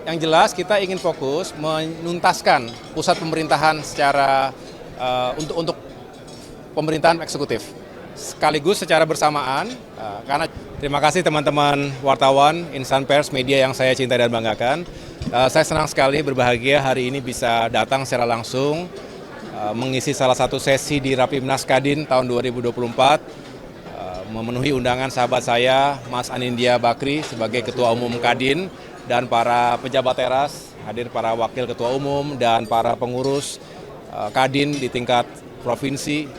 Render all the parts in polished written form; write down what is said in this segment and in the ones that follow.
Yang jelas kita ingin fokus menuntaskan pusat pemerintahan secara untuk pemerintahan eksekutif. Sekaligus secara bersamaan, karena terima kasih teman-teman wartawan, insan pers, media yang saya cintai dan banggakan. Saya senang sekali berbahagia hari ini bisa datang secara langsung mengisi salah satu sesi di Rapimnas Kadin tahun 2024, memenuhi undangan sahabat saya, Mas Anindya Bakri sebagai Ketua Umum Kadin, dan para pejabat teras, hadir para wakil ketua umum dan para pengurus Kadin di tingkat provinsi,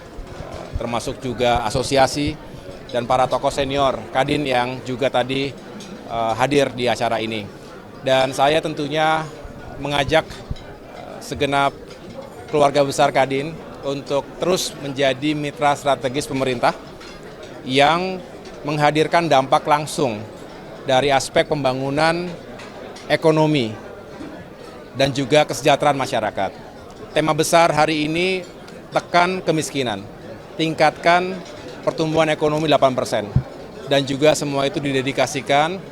termasuk juga asosiasi, dan para tokoh senior Kadin yang juga tadi hadir di acara ini. Dan saya tentunya mengajak segenap keluarga besar Kadin untuk terus menjadi mitra strategis pemerintah yang menghadirkan dampak langsung dari aspek pembangunan ekonomi dan juga kesejahteraan masyarakat. Tema besar hari ini tekan kemiskinan, tingkatkan pertumbuhan ekonomi 8%, dan juga semua itu didedikasikan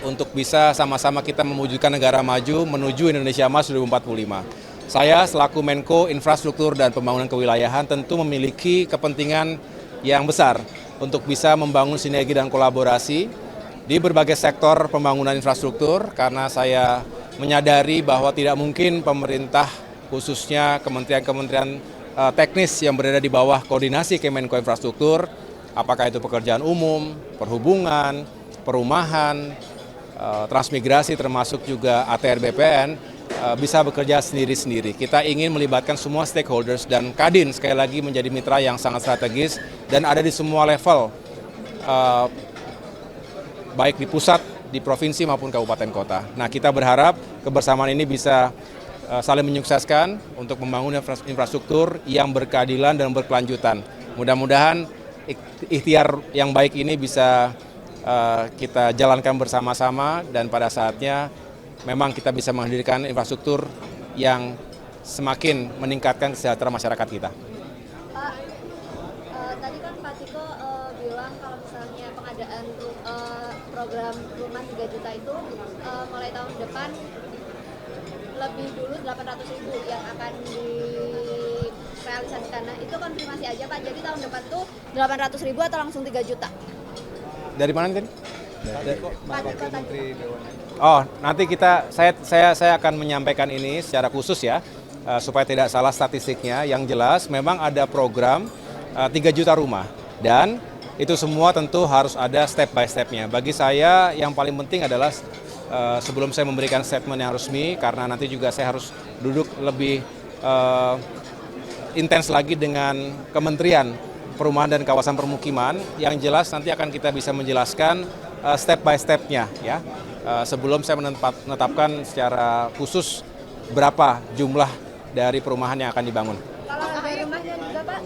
untuk bisa sama-sama kita mewujudkan negara maju menuju Indonesia Emas 2045. Saya selaku Menko Infrastruktur dan Pembangunan Kewilayahan tentu memiliki kepentingan yang besar untuk bisa membangun sinergi dan kolaborasi di berbagai sektor pembangunan infrastruktur, karena saya menyadari bahwa tidak mungkin pemerintah, khususnya kementerian-kementerian teknis yang berada di bawah koordinasi Kemenko Infrastruktur, apakah itu pekerjaan umum, perhubungan, perumahan, transmigrasi, termasuk juga ATR BPN, bisa bekerja sendiri-sendiri. Kita ingin melibatkan semua stakeholders, dan Kadin sekali lagi menjadi mitra yang sangat strategis dan ada di semua level, baik di pusat, di provinsi maupun kabupaten kota. Nah, kita berharap kebersamaan ini bisa saling menyukseskan untuk membangun infrastruktur yang berkeadilan dan berkelanjutan. Mudah-mudahan ikhtiar yang baik ini bisa kita jalankan bersama-sama, dan pada saatnya memang kita bisa menghadirkan infrastruktur yang semakin meningkatkan kesejahteraan masyarakat kita. Pak, tadi kan Pak Tiko bilang kalau misalnya pengadaan program rumah 3 juta itu mulai tahun depan lebih dulu 800.000 yang akan direalisasikan. Nah, itu konfirmasi aja Pak, jadi tahun depan tuh 800.000 atau langsung 3 juta? Dari mana tadi? Pak Tiko tadi. Oh, nanti saya akan menyampaikan ini secara khusus ya, supaya tidak salah statistiknya. Yang jelas memang ada program 3 juta rumah, dan itu semua tentu harus ada step by step-nya. Bagi saya yang paling penting adalah sebelum saya memberikan statement yang resmi, karena nanti juga saya harus duduk lebih intens lagi dengan Kementerian Perumahan dan Kawasan Permukiman, yang jelas nanti akan kita bisa menjelaskan step by step-nya ya. Sebelum saya menetapkan secara khusus berapa jumlah dari perumahan yang akan dibangun. Kalau ada rumahnya juga Pak?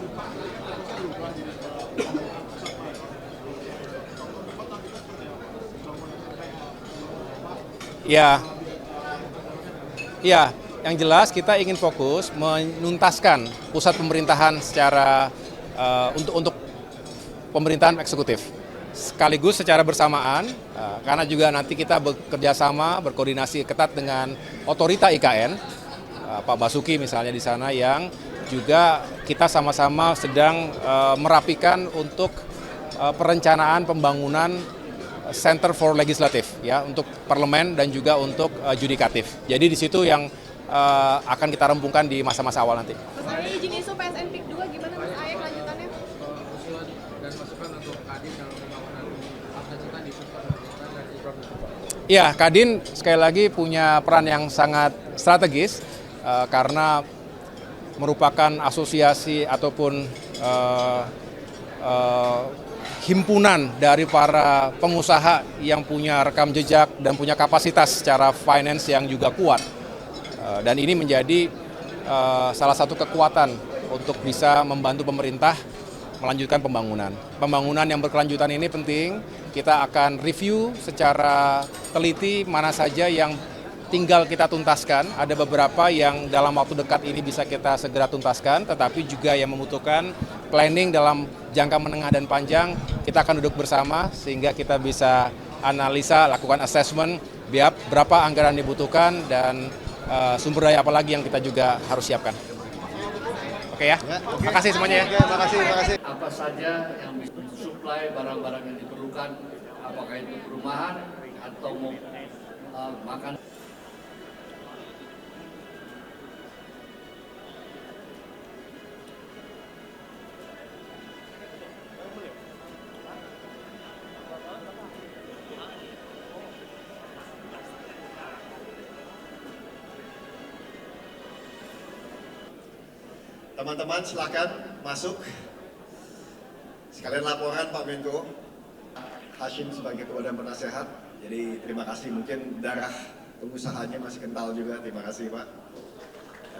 Ya, yang jelas kita ingin fokus menuntaskan pusat pemerintahan secara untuk pemerintahan eksekutif. Sekaligus secara bersamaan, karena juga nanti kita bekerja sama, berkoordinasi ketat dengan otorita IKN, Pak Basuki misalnya di sana, yang juga kita sama-sama sedang merapikan untuk perencanaan pembangunan Center for Legislative ya, untuk parlemen dan juga untuk judikatif. Jadi di situ yang akan kita rempungkan di masa-masa awal nanti. Mas Aye, izin isu PSN PIK 2 gimana Mas Aye kelanjutannya? Dan masukan untuk Kadin dalam pembangunan infrastruktur di pusat dan di provinsi. Ya, Kadin sekali lagi punya peran yang sangat strategis karena merupakan asosiasi ataupun himpunan dari para pengusaha yang punya rekam jejak dan punya kapasitas secara finance yang juga kuat. Dan ini menjadi salah satu kekuatan untuk bisa membantu pemerintah melanjutkan pembangunan. Pembangunan yang berkelanjutan ini penting, kita akan review secara teliti mana saja yang tinggal kita tuntaskan. Ada beberapa yang dalam waktu dekat ini bisa kita segera tuntaskan, tetapi juga yang membutuhkan planning dalam jangka menengah dan panjang. Kita akan duduk bersama sehingga kita bisa analisa, lakukan assessment berapa anggaran dibutuhkan dan sumber daya apa lagi yang kita juga harus siapkan. Oke ya, terima kasih semuanya ya. Terima kasih. Apa saja yang bisa mensuplai barang-barang yang diperlukan, apakah itu perumahan atau mau makan. Teman-teman silakan masuk. Sekalian laporan Pak Menko. Hashim sebagai Ketua dan Penasehat. Jadi terima kasih, mungkin darah pengusahanya masih kental juga. Terima kasih Pak.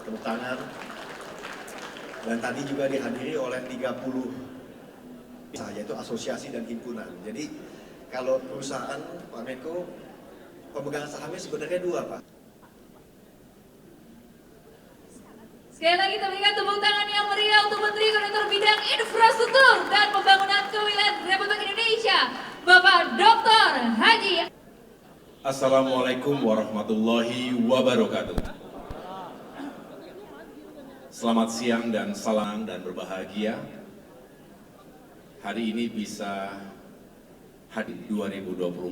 Tepuk tangan. Dan tadi juga dihadiri oleh 30 yaitu asosiasi dan himpunan. Jadi kalau perusahaan Pak Menko, pemegang sahamnya sebenarnya 2 Pak. Sekali lagi kita berikan tepuk tangan yang meriah untuk Menteri Koordinator Bidang Infrastruktur dan Pembangunan Kewilayahan Republik Indonesia, Bapak Dr. Haji. Assalamualaikum warahmatullahi wabarakatuh. Selamat siang dan salam dan berbahagia. Hari ini bisa hadir 2024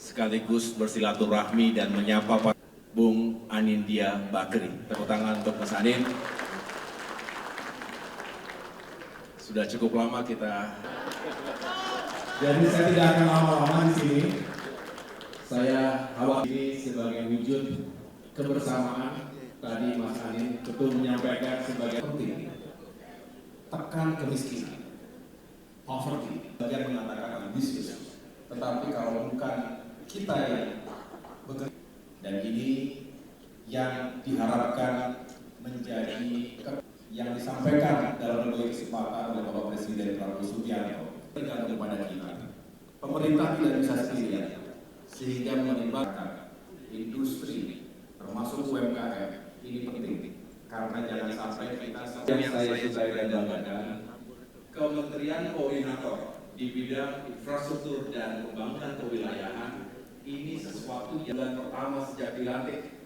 sekaligus bersilaturahmi dan menyapa Pak Bung Anindya Bakri. Tepuk tangan untuk Mas Anin. Sudah cukup lama kita. Jadi saya tidak akan lama-lama di sini. Saya khawatir ini sebagai wujud kebersamaan. Tadi Mas Anin betul menyampaikan sebagai penting. Tekan kemiskinan. Poverty. Bagian mengatakan ambisius. Tetapi kalau bukan kita yang bekerja. Dan ini yang diharapkan menjadi yang disampaikan dalam berbagai kesempatan oleh Bapak Presiden Prabowo Subianto tergantung kepada kita. Pemerintah tidak bisa sendirian, sehingga melibatkan industri termasuk UMKM ini penting. Karena jangan sampai kita yang saya sudah banggakan Kementerian Koordinator di bidang infrastruktur dan pembangunan kewilayahan. Ini sesuatu yang bulan pertama sejak dilantik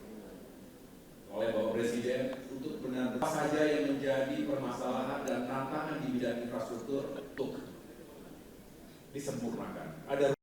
oleh Bapak Presiden untuk benar-benar saja yang menjadi permasalahan dan tantangan di bidang infrastruktur untuk disempurnakan. Ada